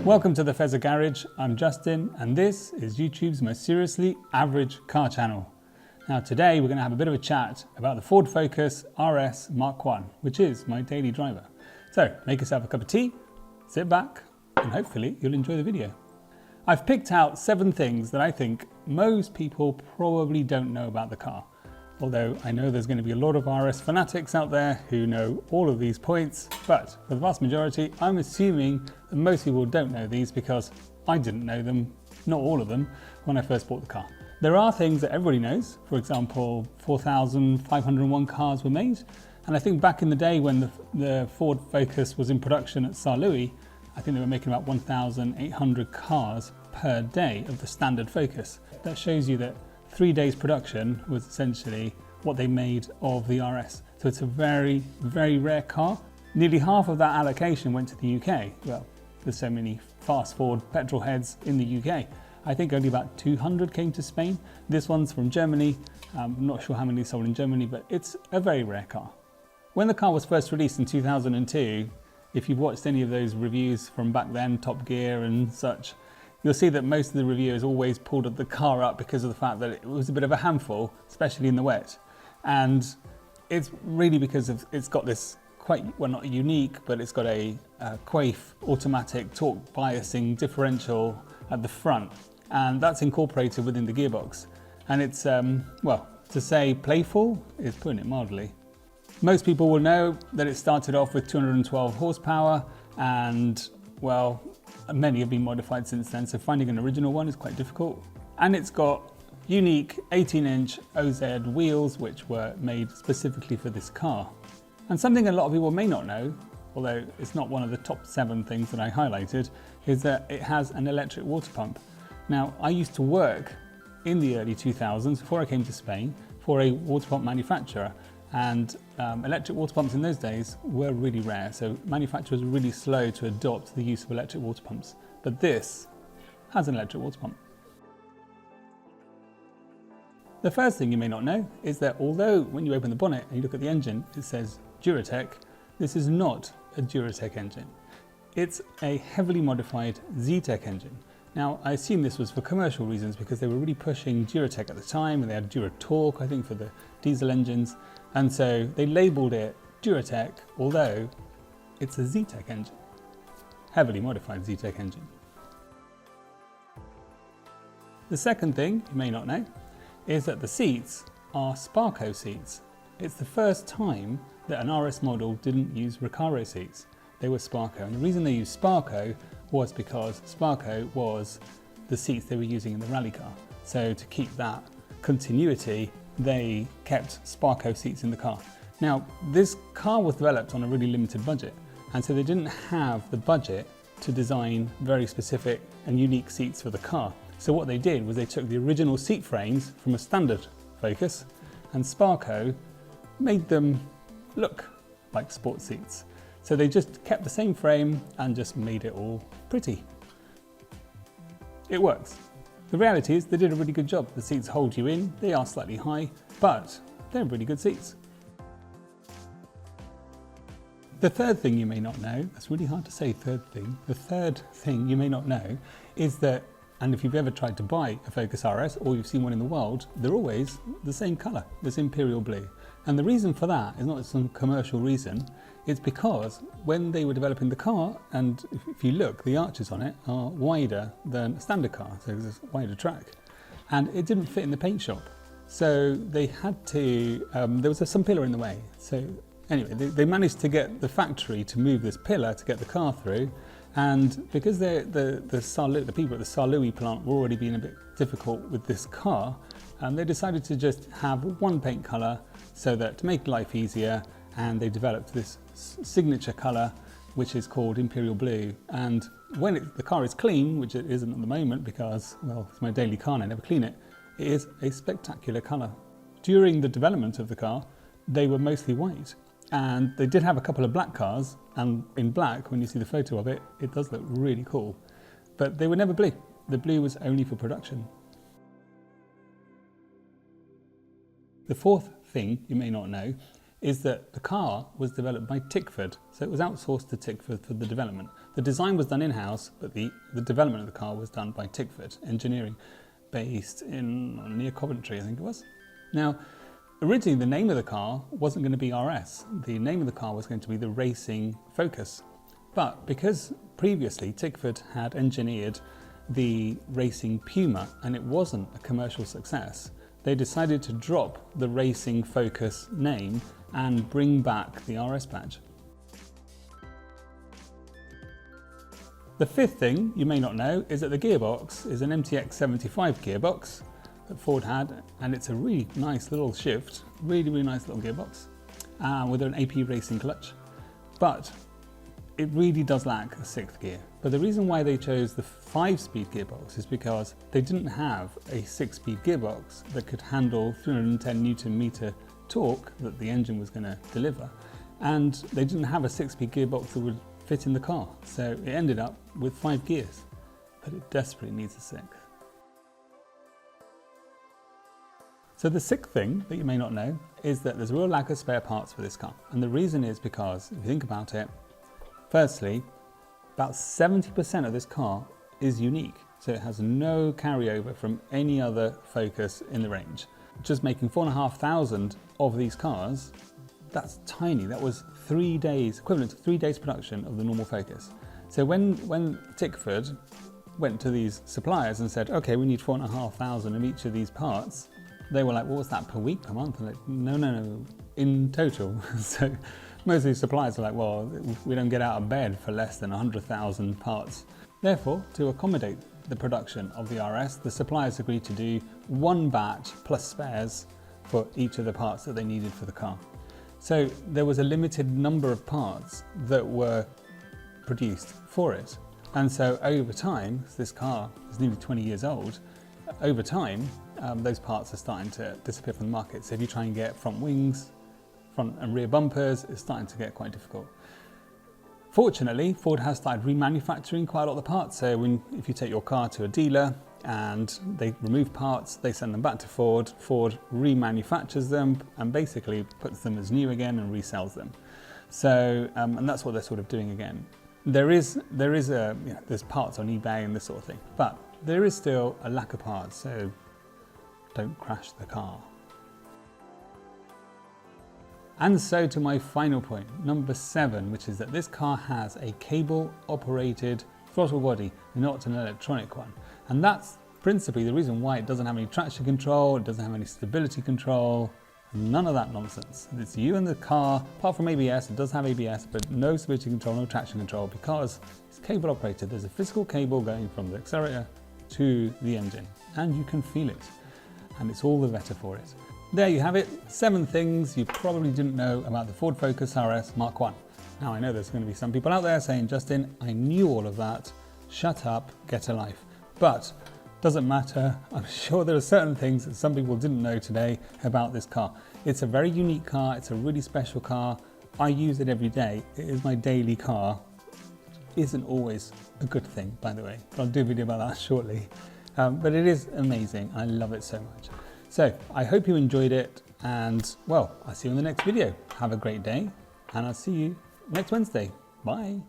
Welcome to the Fezzer Garage. I'm Justin and this is YouTube's most seriously average car channel. Now today we're going to have a bit of a chat about the Ford Focus RS MK1, which is my daily driver. So make yourself a cup of tea, sit back and hopefully you'll enjoy the video. I've picked out 7 things that I think most people probably don't know about the car. Although I know there's going to be a lot of RS fanatics out there who know all of these points, but for the vast majority, I'm assuming that most people don't know these because I didn't know them, not all of them, when I first bought the car. There are things that everybody knows. For example, 4,501 cars were made. And I think back in the day when the Ford Focus was in production at St. Louis, I think they were making about 1,800 cars per day of the standard Focus. That shows you that 3 days production was essentially what they made of the RS. So it's a very, very rare car. Nearly half of that allocation went to the UK. Well, there's so many fast Ford petrol heads in the UK. I think only about 200 came to Spain. This one's from Germany. I'm not sure how many sold in Germany, but it's a very rare car. When the car was first released in 2002, if you've watched any of those reviews from back then, Top Gear and such, you'll see that most of the reviewers always pulled the car up because of the fact that it was a bit of a handful, especially in the wet. And it's really because it's got this quite, well, not unique, but it's got a Quaife automatic torque biasing differential at the front. And that's incorporated within the gearbox. And it's, well, to say playful is putting it mildly. Most people will know that it started off with 212 horsepower and, well, many have been modified since then, so finding an original one is quite difficult. And it's got unique 18-inch OZ wheels, which were made specifically for this car. And something a lot of people may not know, although it's not one of the top 7 things that I highlighted, is that it has an electric water pump. Now, I used to work in the early 2000s, before I came to Spain, for a water pump manufacturer. And electric water pumps in those days were really rare, so manufacturers were really slow to adopt the use of electric water pumps. But this has an electric water pump. The first thing you may not know is that although when you open the bonnet and you look at the engine, it says Duratec, this is not a Duratec engine. It's a heavily modified Zetec engine. Now, I assume this was for commercial reasons because they were really pushing Duratec at the time and they had Duratorque, I think, for the diesel engines. And so they labelled it Duratec, although it's a Zetec engine, heavily modified Zetec engine. The second thing you may not know is that the seats are Sparco seats. It's the first time that an RS model didn't use Recaro seats. They were Sparco, and the reason they used Sparco was because Sparco was the seats they were using in the rally car. So to keep that continuity, they kept Sparco seats in the car. Now, this car was developed on a really limited budget, and so they didn't have the budget to design very specific and unique seats for the car. So what they did was they took the original seat frames from a standard Focus, and Sparco made them look like sports seats. So they just kept the same frame and just made it all pretty. It works. The reality is they did a really good job. The seats hold you in, they are slightly high, but they're really good seats. The third thing you may not know, that's really hard to say, third thing. The third thing you may not know is that, and if you've ever tried to buy a Focus RS or you've seen one in the wild, they're always the same colour, this imperial blue. And the reason for that is not some commercial reason, it's because when they were developing the car, and if you look, the arches on it are wider than a standard car, so there's a wider track. And it didn't fit in the paint shop. So they had to, there was some pillar in the way. So anyway, they managed to get the factory to move this pillar to get the car through. And because the people at the St. Louis plant were already being a bit difficult with this car, they decided to just have one paint colour so that to make life easier, and they developed this signature colour which is called Imperial Blue. And when the car is clean, which it isn't at the moment because, well, it's my daily car and I never clean it, it is a spectacular colour. During the development of the car, they were mostly white. And they did have a couple of black cars, and in black, when you see the photo of it, it does look really cool. But they were never blue. The blue was only for production. The fourth thing you may not know is that the car was developed by Tickford. So it was outsourced to Tickford for the development. The design was done in-house, but the development of the car was done by Tickford Engineering, based in near Coventry, I think it was. Now, originally the name of the car wasn't going to be RS. The name of the car was going to be the Racing Focus. But because previously Tickford had engineered the Racing Puma and it wasn't a commercial success, they decided to drop the Racing Focus name and bring back the RS badge. The fifth thing you may not know is that the gearbox is an MTX 75 gearbox that Ford had, and it's a really nice little shift, really nice little gearbox with an AP racing clutch, but it really does lack a sixth gear. But the reason why they chose the 5-speed gearbox is because they didn't have a 6-speed gearbox that could handle 310 Newton meter torque that the engine was going to deliver, and they didn't have a 6-speed gearbox that would fit in the car, so it ended up with 5 gears, but it desperately needs a 6th. So the sixth thing that you may not know is that there's a real lack of spare parts for this car, and the reason is because, if you think about it, firstly, about 70% of this car is unique, so it has no carryover from any other Focus in the range. Just making 4,500 of these cars, that's tiny. That was 3 days, equivalent to 3 days production of the normal Focus. So when Tickford went to these suppliers and said, okay, we need 4,500 of each of these parts, they were like, well, what's that, per week, per month? And like, no, in total. So most of these suppliers are like, well, we don't get out of bed for less than 100,000 parts. Therefore, to accommodate the production of the RS, the suppliers agreed to do 1 batch plus spares for each of the parts that they needed for the car. So there was a limited number of parts that were produced for it. And so over time, this car is nearly 20 years old, over time, those parts are starting to disappear from the market. So if you try and get front wings, front and rear bumpers, it's starting to get quite difficult. Fortunately, Ford has started remanufacturing quite a lot of the parts. So if you take your car to a dealer and they remove parts, they send them back to Ford, Ford remanufactures them and basically puts them as new again and resells them. So, and that's what they're sort of doing again. There's parts on eBay and this sort of thing, but there is still a lack of parts, so don't crash the car. And so to my final point, number 7, which is that this car has a cable-operated throttle body, not an electronic one. And that's principally the reason why it doesn't have any traction control, it doesn't have any stability control, none of that nonsense. It's you and the car, apart from ABS, it does have ABS, but no stability control, no traction control, because it's cable-operated. There's a physical cable going from the accelerator to the engine, and you can feel it, and it's all the better for it. There you have it, 7 things you probably didn't know about the Ford Focus RS Mk1. Now I know there's going to be some people out there saying, Justin, I knew all of that, shut up, get a life. But doesn't matter, I'm sure there are certain things that some people didn't know today about this car. It's a very unique car, it's a really special car, I use it every day, it is my daily car. Isn't always a good thing, by the way, but I'll do a video about that shortly. But it is amazing, I love it so much. So I hope you enjoyed it, and well, I'll see you in the next video. Have a great day, and I'll see you next Wednesday. Bye.